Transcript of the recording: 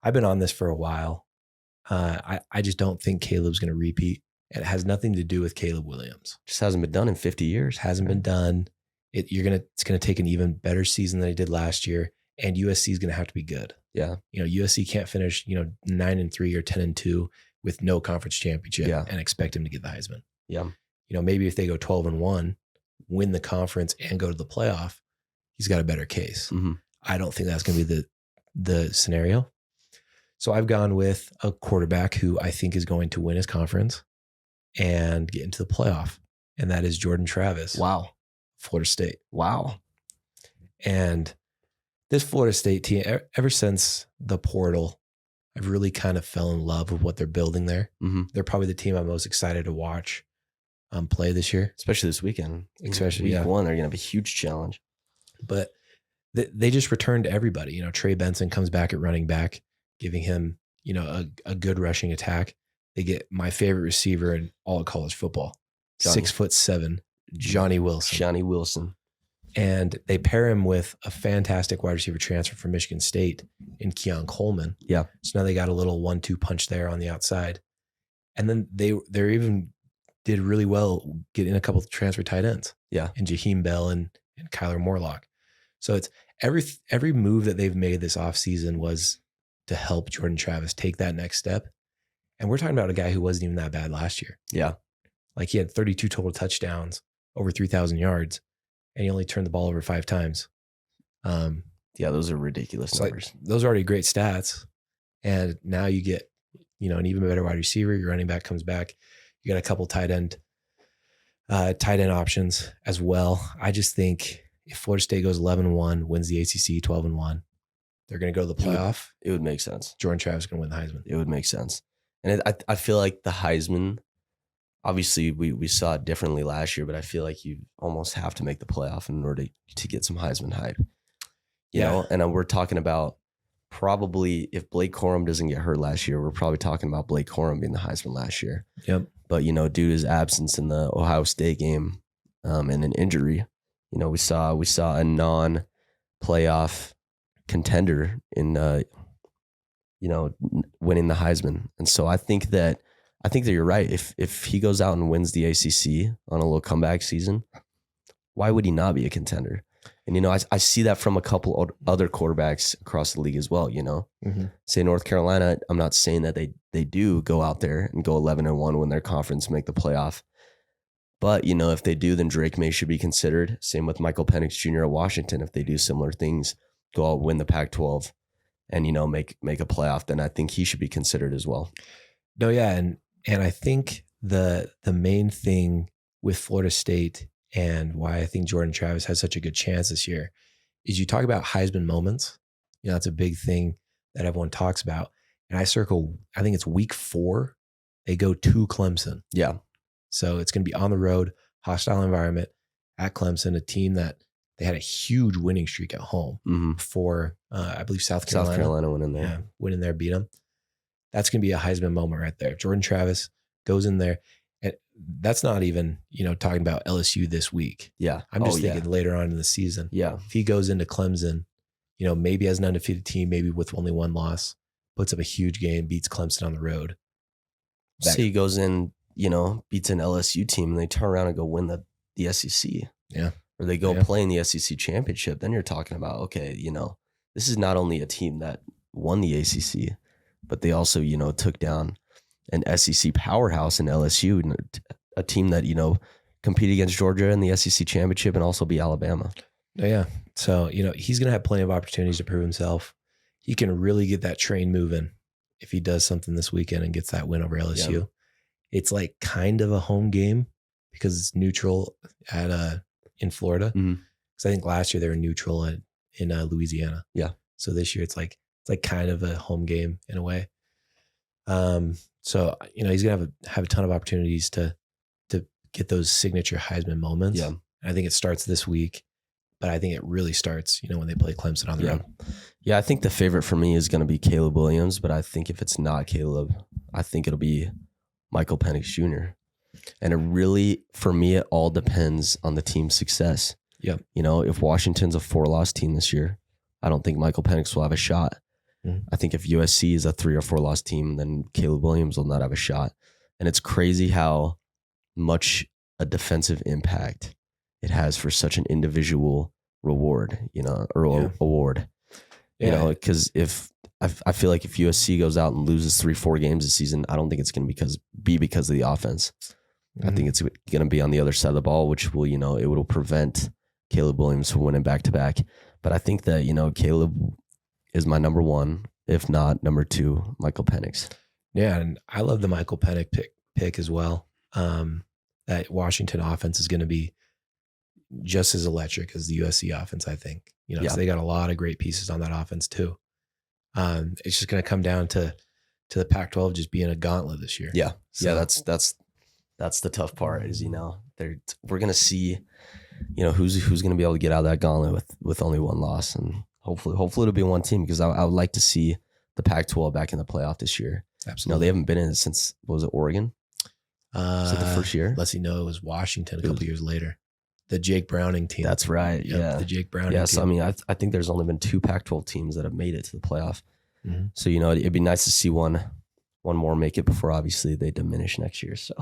I've been on this for a while. I just don't think Caleb's going to repeat. And it has nothing to do with Caleb Williams. Just hasn't been done in 50 years. Hasn't been done. It's gonna take an even better season than he did last year, and USC is gonna have to be good. Yeah. USC can't finish 9-3 or 10-2 with no conference championship and expect him to get the Heisman. Yeah. Maybe if they go 12-1, win the conference and go to the playoff, he's got a better case. Mm-hmm. I don't think that's gonna be the scenario. So I've gone with a quarterback who I think is going to win his conference and get into the playoff, and that is Jordan Travis. Wow. Florida State. Wow. And this Florida State team, ever since the portal, I've really kind of fell in love with what they're building there. Mm-hmm. They're probably the team I'm most excited to watch play this year. Especially this weekend. Especially week 1, they're going to have a huge challenge. But they just returned to everybody. Trey Benson comes back at running back, giving him, a good rushing attack. They get my favorite receiver in all of college football, 6'7", Johnny Wilson. And they pair him with a fantastic wide receiver transfer from Michigan State in Keon Coleman. Yeah. So now they got a little 1-2 punch there on the outside. And then they're even did really well getting a couple of transfer tight ends. Yeah. And Jaheim Bell and Kyler Morlock. So it's every move that they've made this offseason was to help Jordan Travis take that next step. And we're talking about a guy who wasn't even that bad last year. Yeah. Like he had 32 total touchdowns, over 3,000 yards, and he only turned the ball over 5 times. Yeah, those are ridiculous numbers. Those are already great stats. And now you get, an even better wide receiver. Your running back comes back. You got a couple tight end options as well. I just think if Florida State goes 11-1, wins the ACC 12-1, they're going to go to the playoff. It would make sense. Jordan Travis is going to win the Heisman. It would make sense. And I feel like the Heisman, obviously we saw it differently last year, but I feel like you almost have to make the playoff in order to get some Heisman hype. You know, and we're talking about probably if Blake Corum doesn't get hurt last year, we're probably talking about Blake Corum being the Heisman last year. Yep. But, due to his absence in the Ohio State game and an injury, we saw a non-playoff contender in winning the Heisman. And so I think that you're right. If he goes out and wins the ACC on a little comeback season, why would he not be a contender? And, I see that from a couple other quarterbacks across the league as well, Mm-hmm. Say North Carolina, I'm not saying that they do go out there and go 11-1, win their conference, make the playoff. But, if they do, then Drake May should be considered. Same with Michael Penix Jr. at Washington. If they do similar things, go out, win the Pac-12 and, make a playoff, then I think he should be considered as well. No, yeah. And I think the main thing with Florida State and why I think Jordan Travis has such a good chance this year is you talk about Heisman moments. That's a big thing that everyone talks about. And I think it's week 4, they go to Clemson. Yeah. So it's going to be on the road, hostile environment at Clemson, a team that they had a huge winning streak at home for, I believe, South Carolina. South Carolina went in there. Yeah, went in there, beat them. That's going to be a Heisman moment right there. Jordan Travis goes in there. And that's not even, talking about LSU this week. Yeah. I'm just thinking later on in the season. Yeah. If he goes into Clemson, maybe as an undefeated team, maybe with only 1 loss, puts up a huge game, beats Clemson on the road. Say he goes in, beats an LSU team and they turn around and go win the SEC. Yeah. Or they go play in the SEC championship. Then you're talking about, okay, this is not only a team that won the ACC, but they also, took down an SEC powerhouse in LSU, a team that, compete against Georgia in the SEC championship and also beat Alabama. Yeah. So, he's going to have plenty of opportunities to prove himself. He can really get that train moving if he does something this weekend and gets that win over LSU. Yeah. It's like kind of a home game because it's neutral in Florida. Because I think last year they were neutral in Louisiana. Yeah. So this year it's like kind of a home game in a way. So, he's going to have a ton of opportunities to get those signature Heisman moments. Yeah. And I think it starts this week, but I think it really starts, when they play Clemson on the road. Yeah. I think the favorite for me is going to be Caleb Williams, but I think if it's not Caleb, I think it'll be Michael Penix Jr. And it really, for me, it all depends on the team's success. Yeah. If Washington's a 4-loss team this year, I don't think Michael Penix will have a shot. Mhm. I think if USC is a 3 or 4 loss team, then Caleb Williams will not have a shot. And it's crazy how much a defensive impact it has for such an individual reward, or Yeah. award, Yeah. because if I feel like if USC goes out and loses 3-4 games this season, I don't think it's going to be because of the offense. I think it's going to be on the other side of the ball, which will, it will prevent Caleb Williams from winning back to back. But I think that, Caleb is my number one, if not number two, Michael Penix. Yeah, and I love the Michael Penix pick as well. That Washington offense is going to be just as electric as the USC offense, I think. So they got a lot of great pieces on that offense too. It's just going to come down to the Pac-12 just being a gauntlet this year. Yeah, So, that's the tough part is we're going to see who's going to be able to get out of that gauntlet with only one loss, and hopefully it'll be one team, because I would like to see the Pac-12 back in the playoff this year. Absolutely. They haven't been in it since, what was it, Oregon? Was it the first year? Let's see. No, it was Washington a couple years later. The Jake Browning team. That's right. Yep, yeah. The Jake Browning team. So, I think there's only been 2 Pac-12 teams that have made it to the playoff. Mm-hmm. So, it'd be nice to see one more make it before obviously they diminish next year. So